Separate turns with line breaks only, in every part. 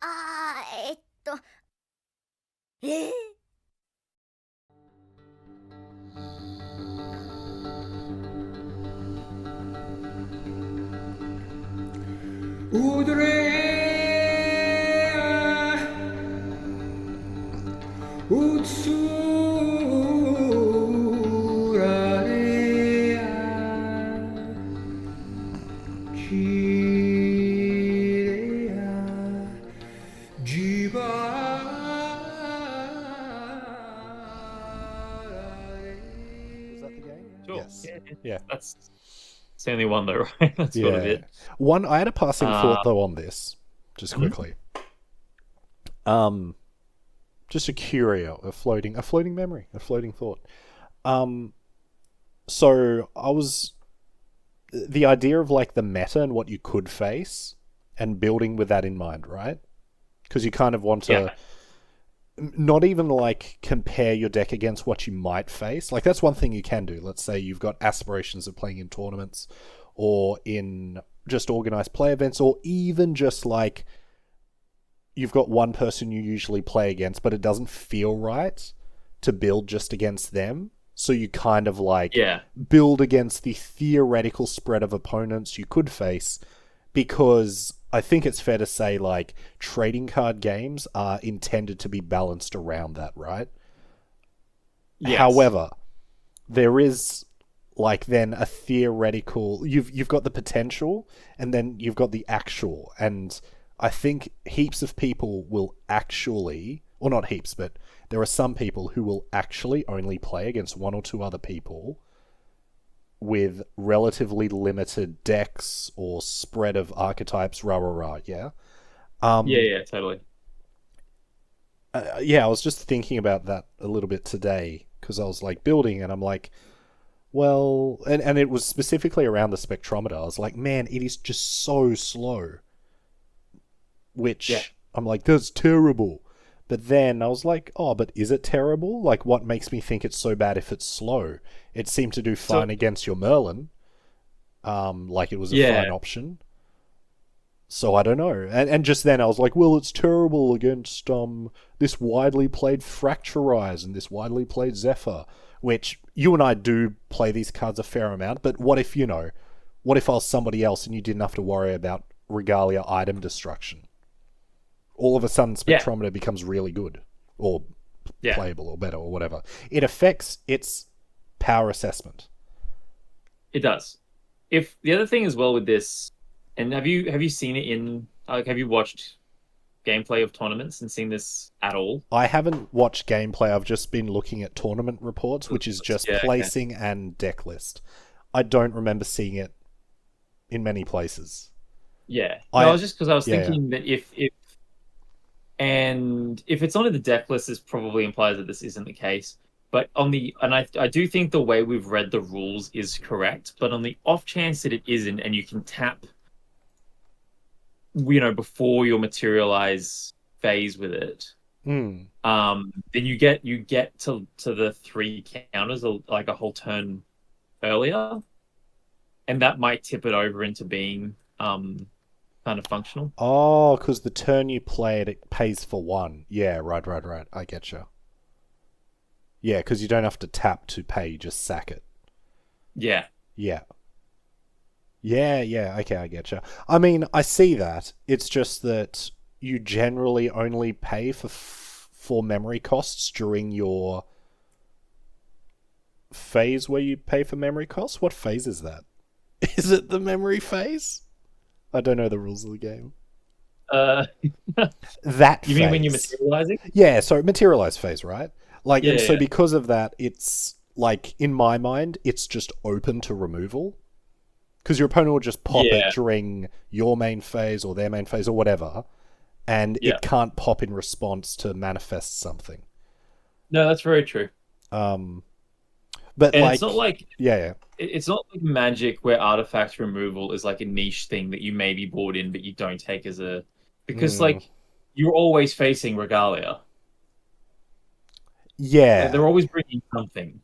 あー、え
that the game?
Sure.
Yes.
Yeah. That's the only one though, right? That's sort of it.
One, I had a passing thought though on this, just quickly. Just a curio, a floating memory, a floating thought. So I was the idea of like the meta and what you could face, and building with that in mind, right? Because you kind of want to not even like compare your deck against what you might face. Like that's one thing you can do. Let's say you've got aspirations of playing in tournaments or in just organized play events, or even just like you've got one person you usually play against, but it doesn't feel right to build just against them. So you kind of like build against the theoretical spread of opponents you could face, because I think it's fair to say like trading card games are intended to be balanced around that, right? Yes. However, there is like then a theoretical, you've got the potential and then you've got the actual, and I think heaps of people will actually, or not heaps, but there are some people who will actually only play against one or two other people with relatively limited decks or spread of archetypes, yeah?
Totally.
I was just thinking about that a little bit today, because I was like building and I'm like, well, and it was specifically around the spectrometer. I was like, man, it is just so slow. Which I'm like, that's terrible. But then I was like, oh, but is it terrible? Like, what makes me think it's so bad if it's slow? It seemed to do fine against your Merlin. Like it was a fine option. So I don't know. And just then I was like, well, it's terrible against this widely played Fracturize and this widely played Zephyr, which you and I do play these cards a fair amount, but what if I was somebody else and you didn't have to worry about Regalia item destruction? All of a sudden Spectrometer becomes really good, or playable, or better, or whatever. It affects its power assessment.
It does. If the other thing as well with this, and have you seen it in, like, have you watched gameplay of tournaments and seen this at all?
I haven't watched gameplay. I've just been looking at tournament reports, which is just placing and deck list. I don't remember seeing it in many places.
Yeah. No, I was just because I was thinking that if it's not in the deck list, this probably implies that this isn't the case. But I do think the way we've read the rules is correct. But on the off chance that it isn't, and you can tap, before your materialize phase with it, then you get to the 3 counters like a whole turn earlier, and that might tip it over into being kind of functional.
Oh, because the turn you play it pays for 1. Yeah, right. I getcha. Yeah, because you don't have to tap to pay, you just sack it.
Yeah.
Okay, I getcha. I mean, I see that. It's just that you generally only pay for memory costs during your phase where you pay for memory costs. What phase is that? Is it the memory phase? I don't know the rules of the game. That
you mean when you're materializing?
Yeah, so materialize phase, right? Like, so because of that, it's like, in my mind, it's just open to removal. Because your opponent will just pop it during your main phase or their main phase or whatever, and it can't pop in response to manifest something.
No, that's very true.
But
it's not like it's not like Magic where artifact removal is like a niche thing that you may be bored in, but you don't take as a, because like you're always facing Regalia.
Yeah,
they're always bringing something.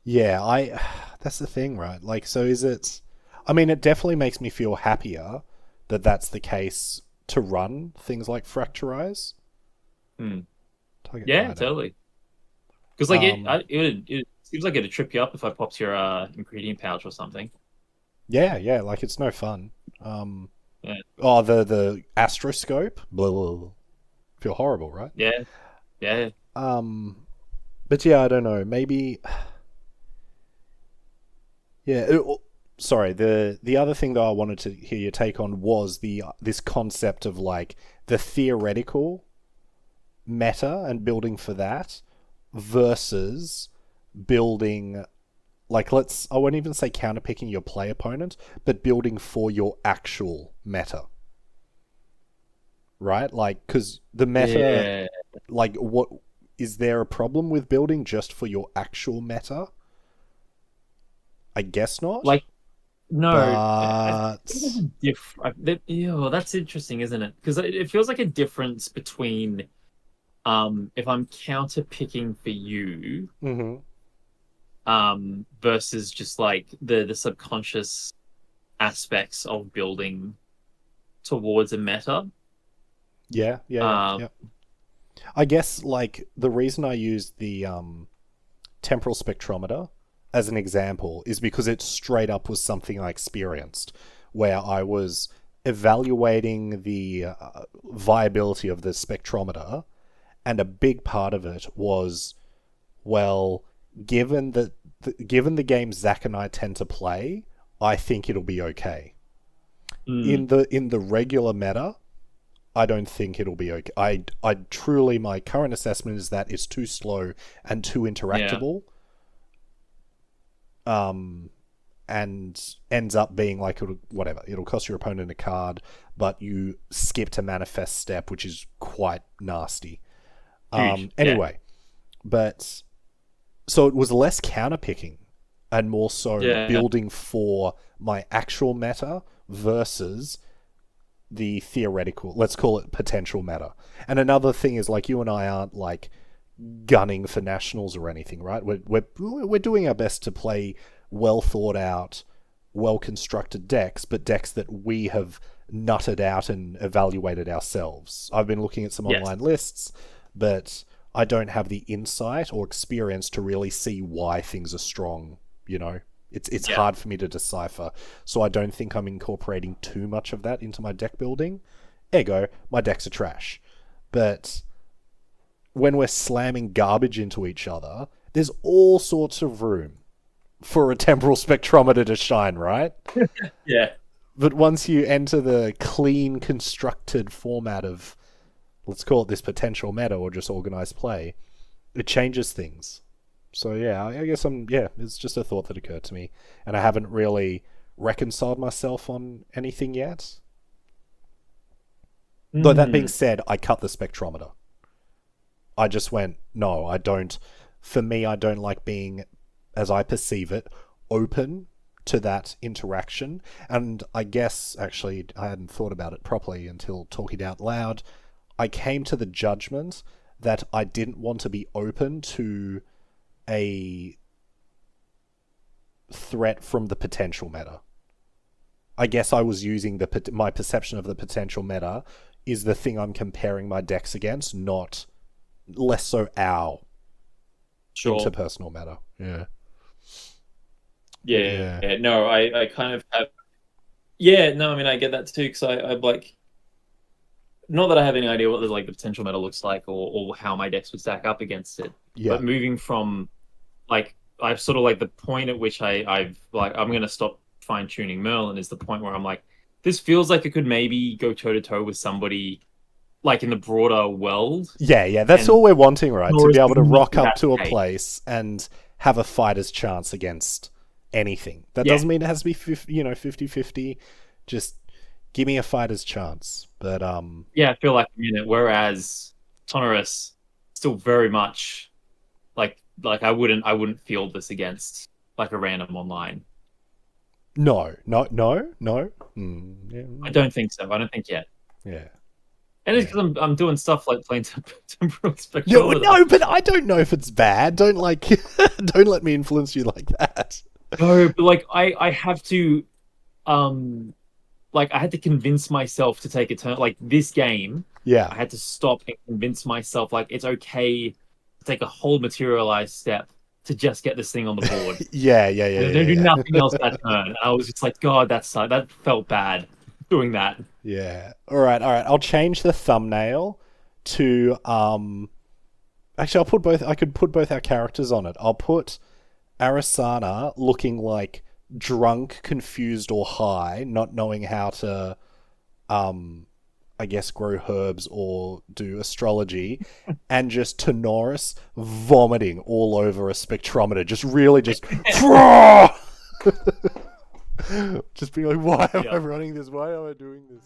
Yeah, that's the thing, right? Like, so is it? I mean, it definitely makes me feel happier that that's the case to run things like Fracturize.
Target item. Totally. Because like it seems like it'd trip you up if I popped your ingredient pouch or something.
Yeah, like it's no fun.
Yeah.
Oh, the astroscope. Blah, blah, blah. Feel horrible, right?
Yeah.
But yeah, I don't know. Maybe. Yeah. Sorry. The other thing that I wanted to hear your take on was this concept of like the theoretical meta and building for that versus building. Like, I won't even say counterpicking your play opponent, but building for your actual meta. Right? Like, because the meta, like, what is there a problem with building just for your actual meta? I guess not.
Like, no.
But...
that's interesting, isn't it? Because it feels like a difference between if I'm counterpicking for you...
Mm-hmm.
Versus just like the subconscious aspects of building towards a meta.
Yeah. I guess like the reason I used the temporal spectrometer as an example is because it straight up was something I experienced, where I was evaluating the viability of the spectrometer, and a big part of it was, well, given the games Zach and I tend to play, I think it'll be okay. In the regular meta, I don't think it'll be okay. I truly, my current assessment is that it's too slow and too interactable. And ends up being like, it'll cost your opponent a card, but you skipped a manifest step, which is quite nasty. Anyway, but so it was less counterpicking and more so building for my actual meta versus the theoretical, let's call it potential meta. And another thing is, like, you and I aren't like gunning for nationals or anything, right? We're doing our best to play well thought out, well constructed decks, but decks that we have nutted out and evaluated ourselves. I've been looking at some online lists, but I don't have the insight or experience to really see why things are strong, you know? It's hard for me to decipher, so I don't think I'm incorporating too much of that into my deck building. Ergo, my decks are trash. But when we're slamming garbage into each other, there's all sorts of room for a temporal spectrometer to shine, right?
Yeah.
But once you enter the clean, constructed format of, let's call it this potential meta or just organized play, it changes things. So yeah, I guess it's just a thought that occurred to me, and I haven't really reconciled myself on anything yet. Though that being said, I cut the spectrometer. I just went, no, I don't. For me, I don't like being, as I perceive it, open to that interaction. And I guess, actually, I hadn't thought about it properly until talking out loud. I came to the judgment that I didn't want to be open to a threat from the potential meta. I guess I was using my perception of the potential meta is the thing I'm comparing my decks against, not less so our interpersonal meta.
Yeah. No, I kind of have. Yeah, no, I mean, I get that too, because I'm like, not that I have any idea what the potential meta looks like or how my decks would stack up against it.
Yeah.
But moving from, like, I've sort of like the point at which I'm going to stop fine tuning Merlin is the point where I'm like, this feels like it could maybe go toe to toe with somebody like in the broader world.
Yeah. That's all we're wanting, right? To be able to rock up to a place and have a fighter's chance against anything. That doesn't mean it has to be 50-50. Just give me a fighter's chance. But
I feel like I'm in it. Whereas Tonorus still very much like I wouldn't field this against like a random online.
No.
I don't think so. I don't think yet.
Yeah.
And it's because I'm doing stuff like playing temporal spectrometer.
No, but I don't know if it's bad. Don't don't let me influence you like that.
No, but like I have to like I had to convince myself to take a turn. Like this game,
Yeah.
I had to stop and convince myself like it's okay to take a whole materialized step to just get this thing on the board.
Yeah.
And then do nothing else that turn. And I was just like, God, that felt bad doing that.
Yeah. All right. I'll change the thumbnail to actually I'll put both I could put both our characters on it. I'll put Arasana looking like drunk, confused or high, not knowing how to I guess grow herbs or do astrology, and just Tenoris vomiting all over a spectrometer, just really just just being like, why am I running this? Why am I doing this?